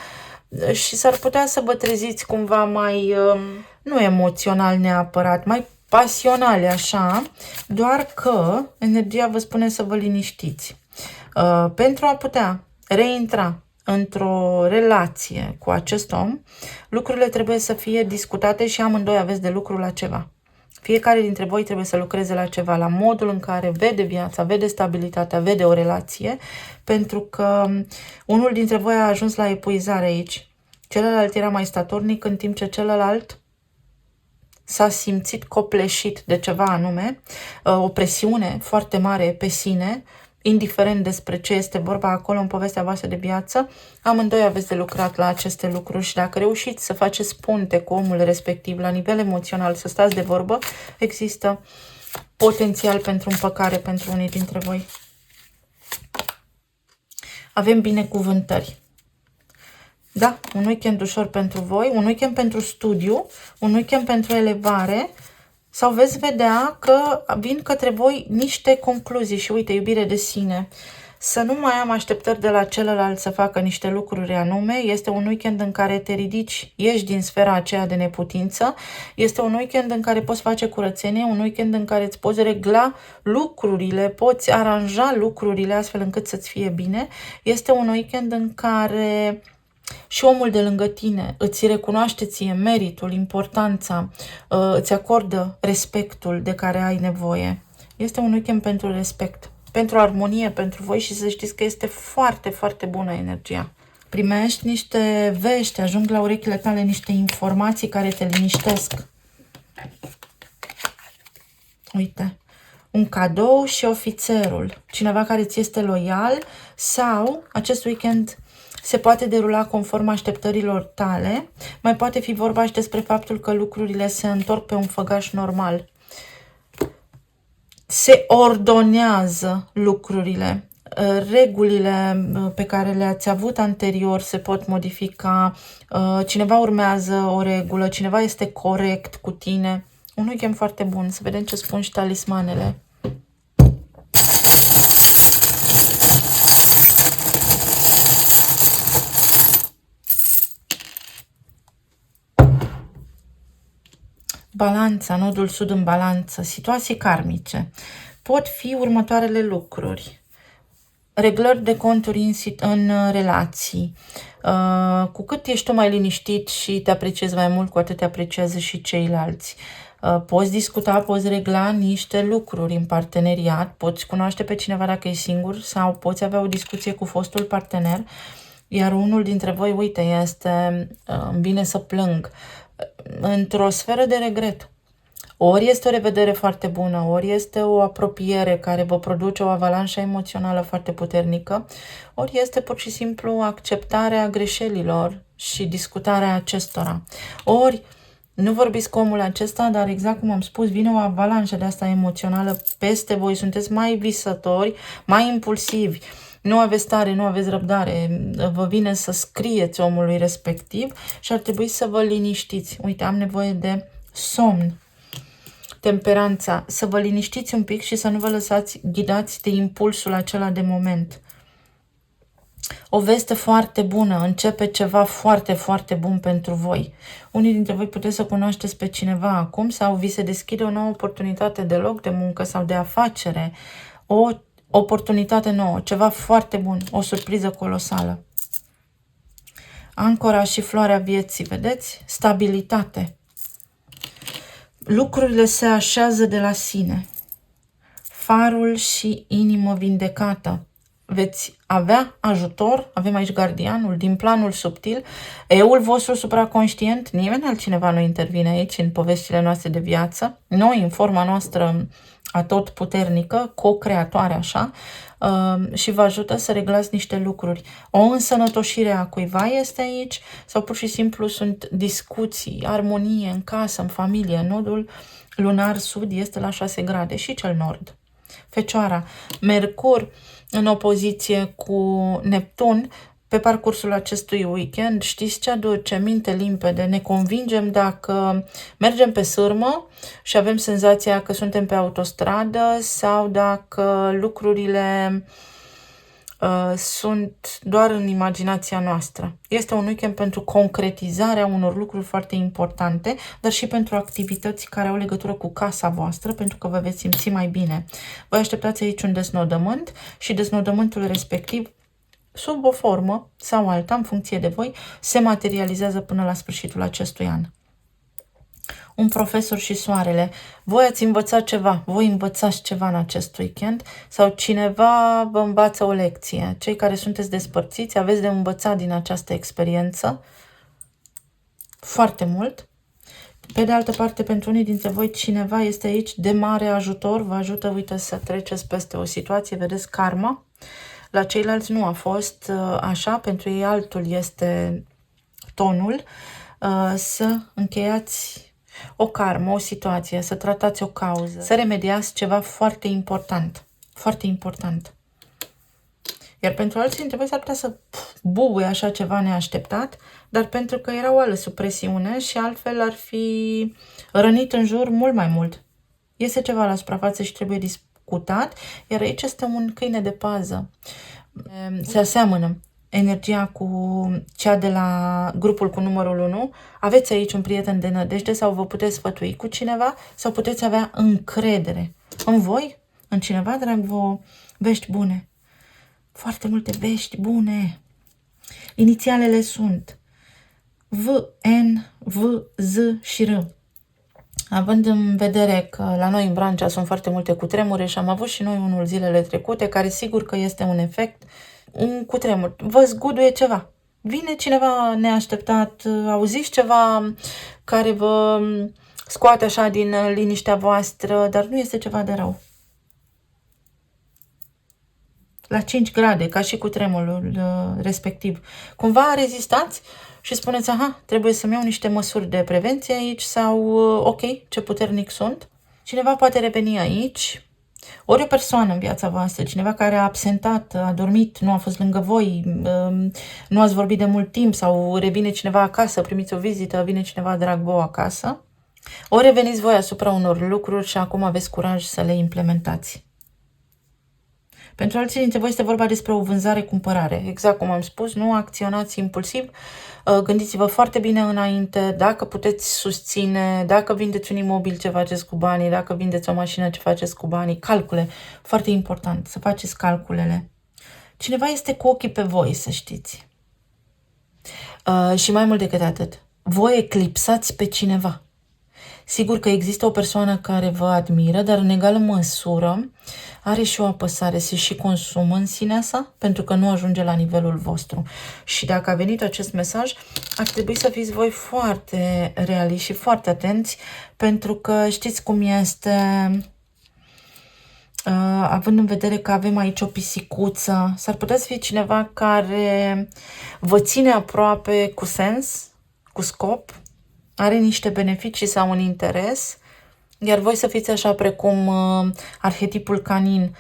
și s-ar putea să vă treziți cumva mai, nu emoțional neapărat, mai pasionale așa, doar că energia vă spune să vă liniștiți. Pentru a putea reintra într-o relație cu acest om, lucrurile trebuie să fie discutate și amândoi aveți de lucru la ceva. Fiecare dintre voi trebuie să lucreze la ceva, la modul în care vede viața, vede stabilitatea, vede o relație, pentru că unul dintre voi a ajuns la epuizare aici. Celălalt era mai statornic, în timp ce celălalt s-a simțit copleșit de ceva anume, o presiune foarte mare pe sine, indiferent despre ce este vorba acolo în povestea voastră de viață. Amândoi aveți de lucrat la aceste lucruri și dacă reușiți să faceți punte cu omul respectiv la nivel emoțional, să stați de vorbă, există potențial pentru împăcare pentru unii dintre voi. Avem binecuvântări. Da, un weekend ușor pentru voi, un weekend pentru studiu, un weekend pentru elevare, sau veți vedea că vin către voi niște concluzii și uite, iubire de sine. Să nu mai am așteptări de la celălalt să facă niște lucruri anume. Este un weekend în care te ridici, ieși din sfera aceea de neputință. Este un weekend în care poți face curățenie, un weekend în care îți poți regla lucrurile, poți aranja lucrurile astfel încât să-ți fie bine. Este un weekend în care și omul de lângă tine îți recunoaște ție meritul, importanța, îți acordă respectul de care ai nevoie. Este un weekend pentru respect, pentru armonie pentru voi și să știți că este foarte, foarte bună energia. Primești niște vești, ajung la urechile tale niște informații care te liniștesc. Uite, un cadou și ofițerul, cineva care ți este loial sau acest weekend se poate derula conform așteptărilor tale, mai poate fi vorba și despre faptul că lucrurile se întorc pe un făgaș normal. Se ordonează lucrurile, regulile pe care le-ați avut anterior se pot modifica, cineva urmează o regulă, cineva este corect cu tine. Un weekend foarte bun, să vedem ce spun și talismanele. Balanța, nodul sud în balanță, situații karmice. Pot fi următoarele lucruri. Reglări de conturi în relații. Cu cât ești tu mai liniștit și te apreciezi mai mult, cu atât te apreciază și ceilalți. Poți discuta, poți regla niște lucruri în parteneriat, poți cunoaște pe cineva dacă e singur sau poți avea o discuție cu fostul partener, iar unul dintre voi, uite, este bine să plâng, într-o sferă de regret. Ori este o revedere foarte bună, ori este o apropiere care vă produce o avalanșă emoțională foarte puternică, ori este pur și simplu acceptarea greșelilor și discutarea acestora. Ori nu vorbiți cu omul acesta, dar exact cum am spus, vine o avalanșă de asta emoțională peste voi, sunteți mai visători, mai impulsivi, nu aveți tare, nu aveți răbdare, vă vine să scrieți omului respectiv și ar trebui să vă liniștiți. Uite, am nevoie de somn. Temperanța, să vă liniștiți un pic și să nu vă lăsați ghidați de impulsul acela de moment. O veste foarte bună, începe ceva foarte, foarte bun pentru voi. Unii dintre voi puteți să cunoașteți pe cineva acum sau vi se deschide o nouă oportunitate de loc de muncă sau de afacere, o oportunitate nouă, ceva foarte bun, o surpriză colosală. Ancora și floarea vieții, vedeți? Stabilitate. Lucrurile se așează de la sine. Farul și inimă vindecată. veți avea ajutor, avem aici gardianul, din planul subtil, eul vostru supraconștient, nimeni altcineva nu intervine aici în poveștile noastre de viață, noi în forma noastră atotputernică, co-creatoare așa, și vă ajută să reglați niște lucruri. O însănătoșire a cuiva este aici sau pur și simplu sunt discuții, armonie în casă, în familie. Nodul lunar sud este la 6 grade și cel nord. Fecioara, Mercur în opoziție cu Neptun pe parcursul acestui weekend, știți ce aduce? Minte limpede, ne convingem dacă mergem pe sârmă și avem senzația că suntem pe autostradă sau dacă lucrurile sunt doar în imaginația noastră. Este un weekend pentru concretizarea unor lucruri foarte importante, dar și pentru activități care au legătură cu casa voastră, pentru că vă veți simți mai bine. Vă așteptați aici un desnodământ și desnodământul respectiv, sub o formă sau alta, în funcție de voi, se materializează până la sfârșitul acestui an. Un profesor și soarele. Voi ați învățat ceva, voi învățați ceva în acest weekend sau cineva vă învață o lecție. Cei care sunteți despărțiți aveți de învățat din această experiență foarte mult. Pe de altă parte, pentru unii dintre voi, cineva este aici de mare ajutor, vă ajută, uite, să treceți peste o situație, vedeți, karma. La ceilalți nu a fost așa, pentru ei altul este tonul, să încheiați o karmă, o situație, să tratați o cauză, să remediați ceva foarte important, foarte important. Iar pentru alții dintre voi s-ar putea să bubuie așa ceva neașteptat, dar pentru că erau ales sub presiune și altfel ar fi rănit în jur mult mai mult. Iese ceva la suprafață și trebuie discutat, iar aici este un câine de pază. Se aseamănă energia cu cea de la grupul cu numărul 1. Aveți aici un prieten de nădejde sau vă puteți sfătui cu cineva sau puteți avea încredere în voi, în cineva, drag vouă, vești bune. Foarte multe vești bune. Inițialele sunt V, N, V, Z și R. Având în vedere că la noi în Vrancea sunt foarte multe cutremure și am avut și noi unul zilele trecute, care sigur că este un efect, un cutremur, vă zguduie ceva. Vine cineva neașteptat, auziți ceva care vă scoate așa din liniștea voastră, dar nu este ceva de rău. La 5 grade, ca și cutremurul respectiv. Cumva rezistați și spuneți, aha, trebuie să-mi iau niște măsuri de prevenție aici sau, ok, ce puternic sunt. Cineva poate reveni aici, ori o persoană în viața voastră, cineva care a absentat, a dormit, nu a fost lângă voi, nu ați vorbit de mult timp sau revine cineva acasă, primiți o vizită, vine cineva drag vouă acasă. Ori reveniți voi asupra unor lucruri și acum aveți curaj să le implementați. Pentru alții dintre voi este vorba despre o vânzare-cumpărare. Exact cum am spus, nu acționați impulsiv, gândiți-vă foarte bine înainte, dacă puteți susține, dacă vindeți un imobil, ce faceți cu banii, dacă vindeți o mașină, ce faceți cu banii, calcule. Foarte important să faceți calculele. Cineva este cu ochii pe voi, să știți. Și mai mult decât atât, voi eclipsați pe cineva. Sigur că există o persoană care vă admiră, dar în egală măsură are și o apăsare, se și consumă în sinea sa, pentru că nu ajunge la nivelul vostru. Și dacă a venit acest mesaj, ar trebui să fiți voi foarte realiști și foarte atenți, pentru că știți cum este, având în vedere că avem aici o pisicuță, s-ar putea să fie cineva care vă ține aproape cu sens, cu scop, are niște beneficii sau un interes, iar voi să fiți așa precum arhetipul canin,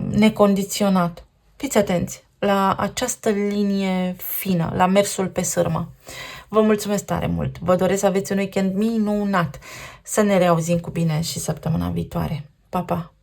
necondiționat. Fiți atenți la această linie fină, la mersul pe sârmă. Vă mulțumesc tare mult. Vă doresc să aveți un weekend minunat. Să ne reauzim cu bine și săptămâna viitoare. Pa, pa!